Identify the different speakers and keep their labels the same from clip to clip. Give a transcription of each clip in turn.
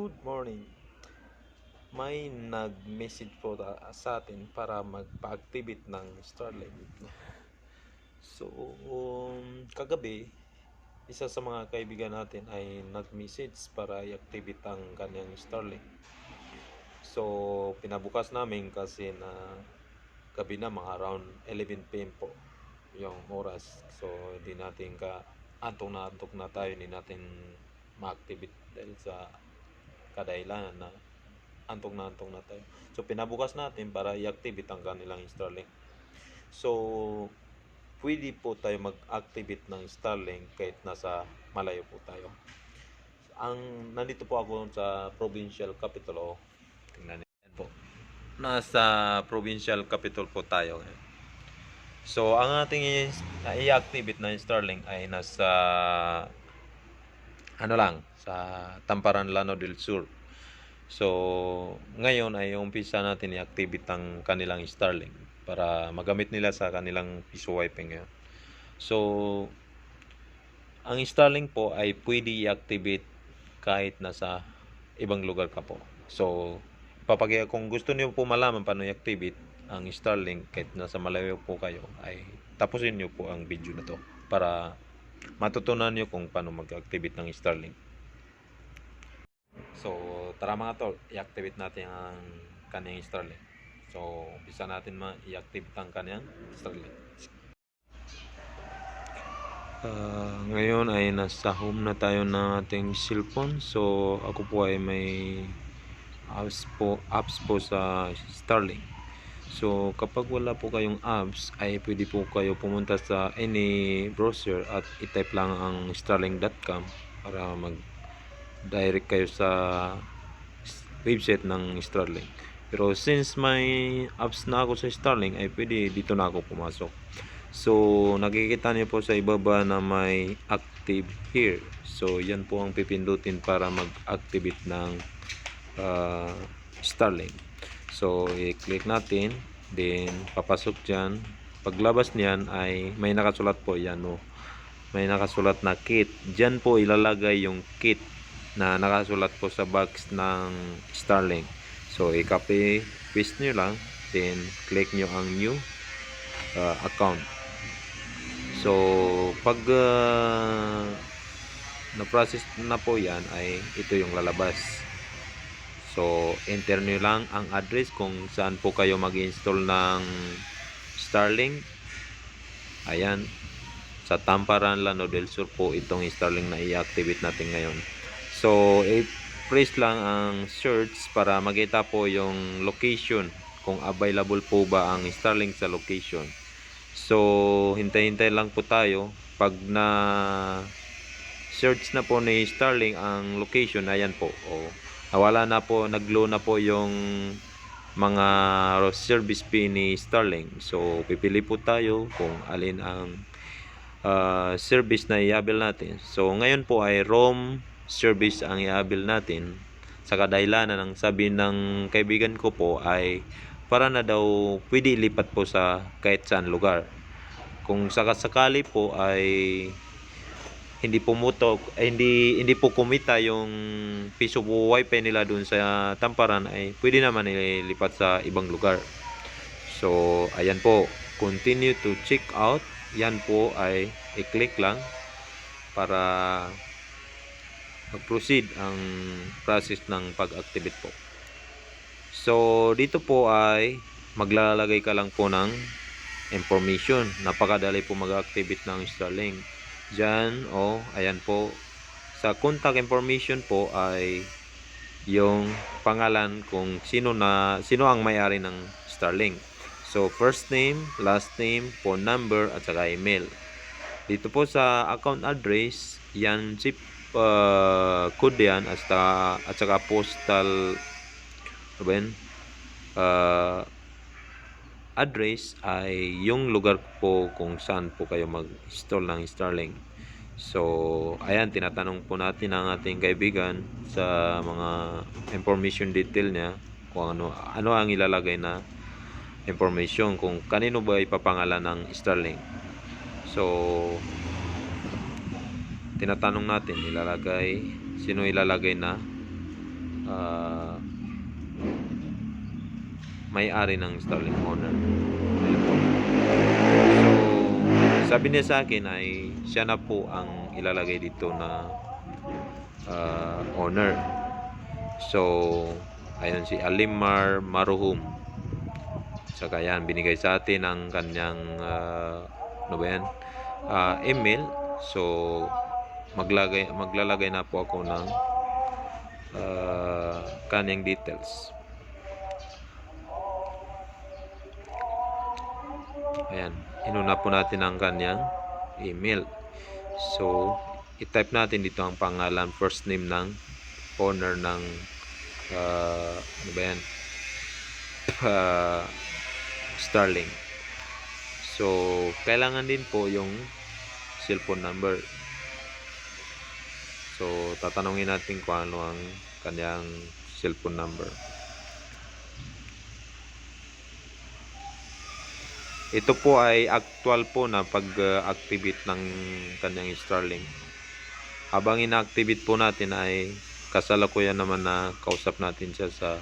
Speaker 1: Good morning. May nag-message po sa atin para magpa-activate ng Starlink. So, kagabi, isa sa mga kaibigan natin ay nag-message para i-activate ang kanyang Starlink. So, pinabukas namin kasi na gabi na, mga around 11 p.m. po yung oras. So, hindi natin antok na tayo, hindi natin ma-activate dahil sa kadailan na antok na tayo. So, pinabukas natin para i-activate ang kanilang Starlink. So, pwede po tayo mag-activate ng Starlink kahit nasa malayo po tayo. Nandito po ako sa provincial capital. Tingnan niyo po. Nasa provincial capital po tayo ngayon. So, ang ating i-activate na Starlink ay nasa sa Tamparan, Lano del Sur. So, ngayon ay umpisa natin i-activate ang kanilang Starlink para magamit nila sa kanilang piso wifi ngayon. So, ang Starlink po ay pwede i-activate kahit nasa ibang lugar ka po. So, kung gusto niyo po malaman paano i-activate ang Starlink kahit nasa malayo po kayo, ay tapusin niyo po ang video na to para matutunan niyo kung paano mag-activate ng Starlink. So, tara mga tol, i-activate natin ang kanyang Starlink. So, umpisa natin i-activate ang kanyang Starlink. Ngayon ay nasa home na tayo ng ating cellphone. So, ako po ay may apps po sa Starlink. So, kapag wala po kayong apps, ay pwede po kayo pumunta sa any browser at i-type lang ang starlink.com para mag-direct kayo sa website ng Starlink. Pero since may apps na ako sa Starlink, ay pwede dito na ako pumasok. So, nakikita niyo po sa ibaba na may active here. So, yan po ang pipindutin para mag-activate ng Starlink. So, i-click natin, then papasok dyan. Paglabas niyan ay may nakasulat po yan, may nakasulat na kit. Dyan po ilalagay yung kit na nakasulat po sa box ng Starlink. So, i-copy paste nyo lang, then click nyo ang new account. So, pag na-process na po yan, ay ito yung lalabas. So, enter nyo lang ang address kung saan po kayo mag-install ng Starlink. Ayan, sa Tamparan, Lano del Sur po itong Starlink na i-activate natin ngayon. So, i-press lang ang search para makita po yung location, kung available po ba ang Starlink sa location. So, hintay-hintay lang po tayo. Pag na search na po ni Starlink ang location, ayan po. Nawala na po, nag-low na po yung mga service fee ni Starlink. So, pipili po tayo kung alin ang service na i-avail natin. So, ngayon po ay roam service ang i-avail natin. Sa kadahilanan ng sabi ng kaibigan ko po ay para na daw pwede ilipat po sa kahit saan lugar. Kung sakasakali po ay hindi po kumita yung piso wifi nila dun sa Tamparan, ay pwede naman ilipat sa ibang lugar. So, ayan po, continue to check out. Yan po ay i-click lang para mag-proceed ang process ng pag-activate po. So, dito po ay maglalagay ka lang po ng information. Napakadali po mag-activate ng Starlink. Diyan, ayan po. Sa contact information po ay yung pangalan kung sino ang may-ari ng Starlink. So, first name, last name, phone number, at saka email. Dito po sa account address, yan zip code yan, at saka postal address ay yung lugar po kung saan po kayo mag-install ng Starlink. So, ayan, tinatanong po natin ang ating kaibigan sa mga information detail niya kung ano ang ilalagay na information, kung kanino ba ipapangalan ng Starlink. So, tinatanong natin sino ilalagay na may-ari ng Starlink owner. Ayan po. So, sabi niya sa akin ay siya na po ang ilalagay dito na owner. So, ayun si Alimar Maruhum. Saka yan, binigay sa atin ang kanyang ano ba yan? Email. So, maglalagay na po ako ng kanyang details. Ayan, inuna po natin ang kanyang email. So, i-type natin dito ang pangalan, first name ng owner ng ano ba yan? Starlink. So, kailangan din po yung cellphone number. So, tatanungin natin kung ano ang kanyang cellphone number. Ito po ay actual po na pag-activate ng kanyang Starlink. Habang ina-activate po natin ay kasalukuyan naman na kausap natin siya sa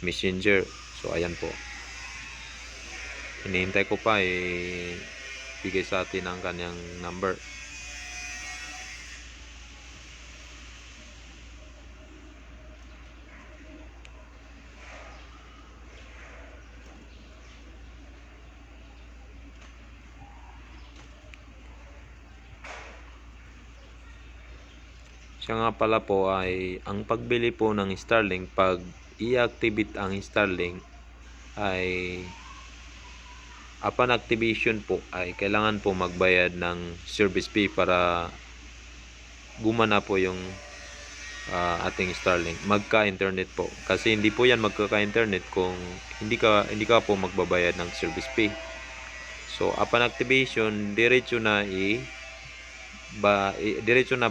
Speaker 1: Messenger. So, ayan po. Hinihintay ko pa bigay sa atin ang kanyang number. Siya nga pala po ay ang pagbili po ng Starlink, pag i-activate ang Starlink ay upon activation po ay kailangan po magbayad ng service fee para gumana po yung ating Starlink, magka-internet po. Kasi hindi po yan magkaka-internet kung hindi ka po magbabayad ng service fee. So upon activation, diretso na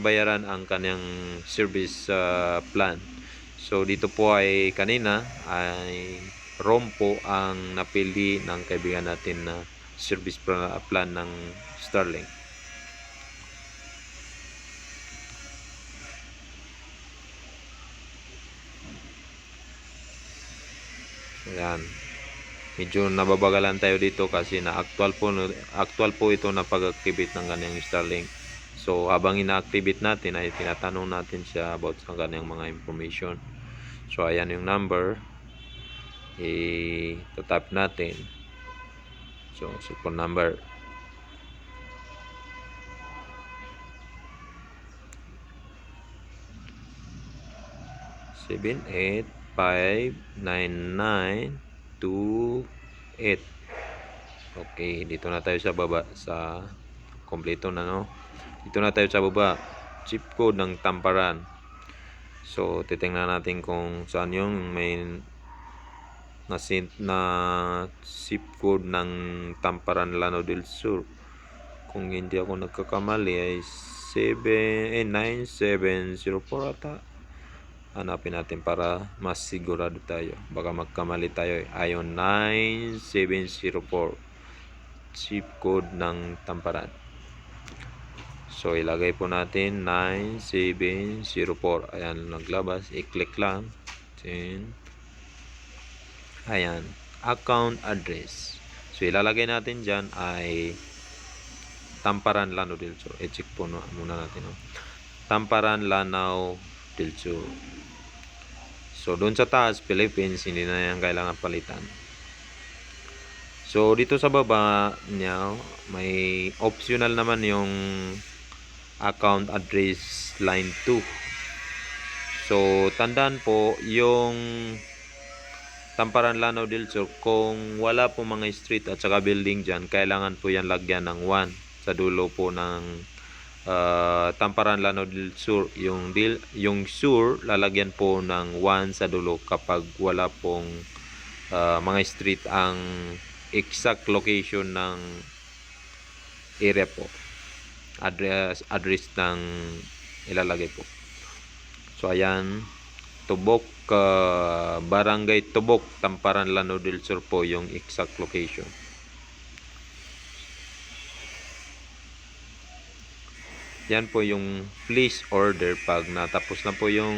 Speaker 1: bayaran ang kanyang service plan. So dito po ay kanina ay ROM po ang napili ng kaibigan natin na service plan ng Starlink. Ayan. Medyo nababagalan tayo dito kasi actual po ito na pag-activate ng kanyang Starlink. So habang ina-activate natin ay tinatanong natin siya about sa kanyang mga information. So ayan yung number, i-tap natin. So phone number 78599228. Okay, dito na tayo sa baba sa kompleto na, no? Dito na tayo sa baba, chip code ng Tamparan. So titingnan natin kung saan yung may na-send na zip code ng Tamparan, Lanao del Sur. Kung hindi ako nagkakamali ay 9704 ata. Hanapin natin para mas sigurado tayo. Baka magkamali tayo. Ayon 9704 zip code ng Tamparan. So ilagay po natin 9704. Ayan, naglabas. I-click lang. Ayan, account address. So ilalagay natin dyan ay Tamparan, Lanao del Sur. I-check po muna natin, no? Tamparan, Lanao del Sur. So doon sa taas, Philippines, hindi na yan kailangan palitan. So dito sa baba niya, may optional naman yung account address line 2. So tandaan po, yung Tamparan, Lanao del Sur, kung wala po mga street at saka building dyan, kailangan po yan lagyan ng 1 sa dulo po ng Tamparan, Lanao del Sur. Yung sur lalagyan po ng 1 sa dulo kapag wala pong mga street ang exact location ng area po, address ng ilalagay po. So ayan, Tubok, Barangay Tubok, Tamparan, Lanao del Sur po yung exact location. yan po yung please order. Pag natapos na po yung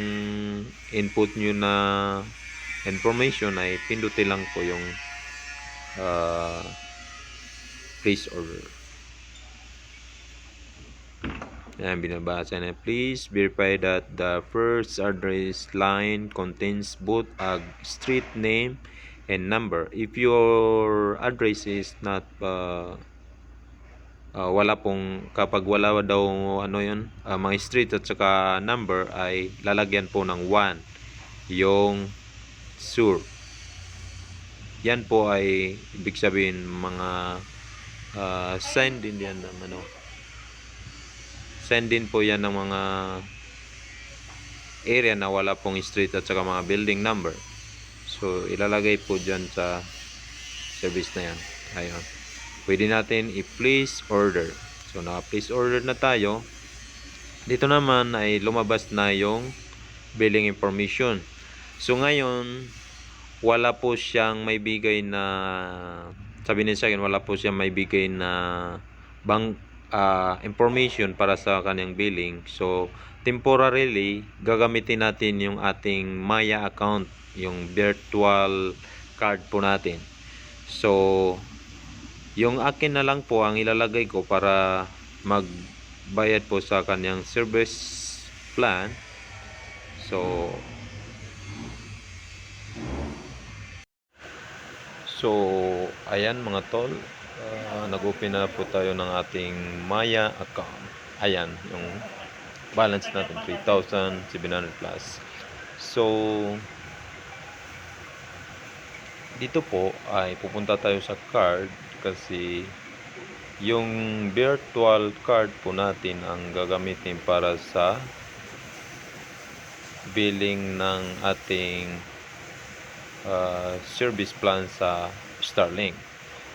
Speaker 1: input nyo na information, ay pindutin lang po yung please order. Yan, binabasa na, please verify that the first address line contains both a street name and number. If your address is not wala pong, kapag wala daw ano yun, mga street at saka number, ay lalagyan po ng 1 yung sur. Yan po ay ibig sabihin mga sign din yan ng ano, sign din po yan ng mga area na wala pong street at saka mga building number. So ilalagay po dyan sa service na yan. Ayun, pwede natin i-place order. So naka-place order na tayo. Dito naman ay lumabas na yung billing information. So ngayon, wala po siyang may bigay na, sabi niya sa akin, wala po siyang may bigay na bank information para sa kanyang billing. So temporarily, gagamitin natin yung ating Maya account, yung virtual card po natin. So yung akin na lang po ang ilalagay ko para magbayad po sa kanyang service plan. So ayan mga tol, nag-open na po tayo ng ating Maya account. Ayan yung balance natin, 3,700 plus. So dito po ay pupunta tayo sa card, kasi yung virtual card po natin ang gagamitin para sa billing ng ating service plan sa Starlink.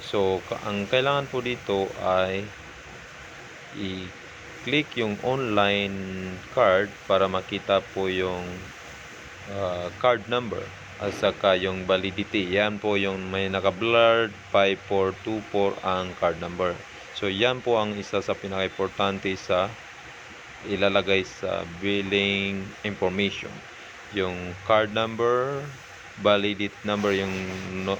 Speaker 1: So ang kailangan po dito ay i-click yung online card para makita po yung card number at saka yung validity. Yan po yung may naka-blurred 5424 ang card number. So yan po ang isa sa pinaka-importante sa ilalagay sa billing information. Yung card number, validity number yung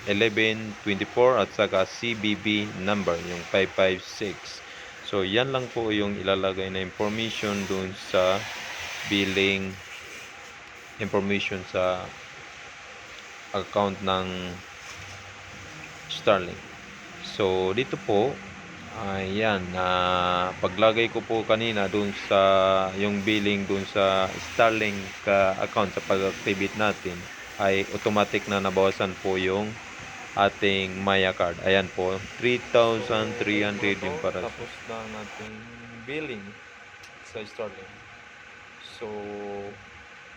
Speaker 1: 1124 at saka CVV number yung 556. So yan lang po yung ilalagay na information dun sa billing information sa account ng Starlink. So dito po, ayan, paglagay ko po kanina dun sa yung billing dun sa Starlink account sa pag-activate natin, ay automatic na nabawasan po yung ating Maya card. Ayan po, 3,300 yung para. Tapos na nating billing sa Starlink. So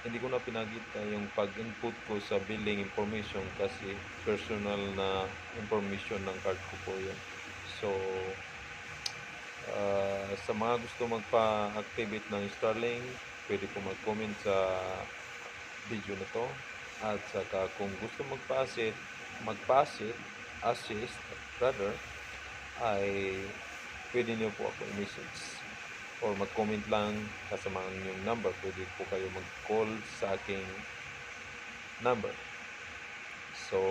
Speaker 1: hindi ko na pinakita yung pag-input ko sa billing information kasi personal na information ng card ko po yun. So sa mga gusto magpa-activate ng Starlink, pwede po mag-comment sa video na to. At saka kung gusto assist rather, ay pwede niyo po ako i-message or mag-comment lang kasama yung number. Pwede po kayo mag-call sa aking number. So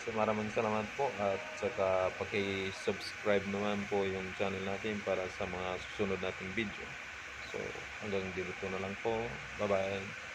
Speaker 1: maraming salamat po, at saka paki-subscribe naman po yung channel natin para sa mga susunod nating video. So hanggang dito na lang po. Bye bye.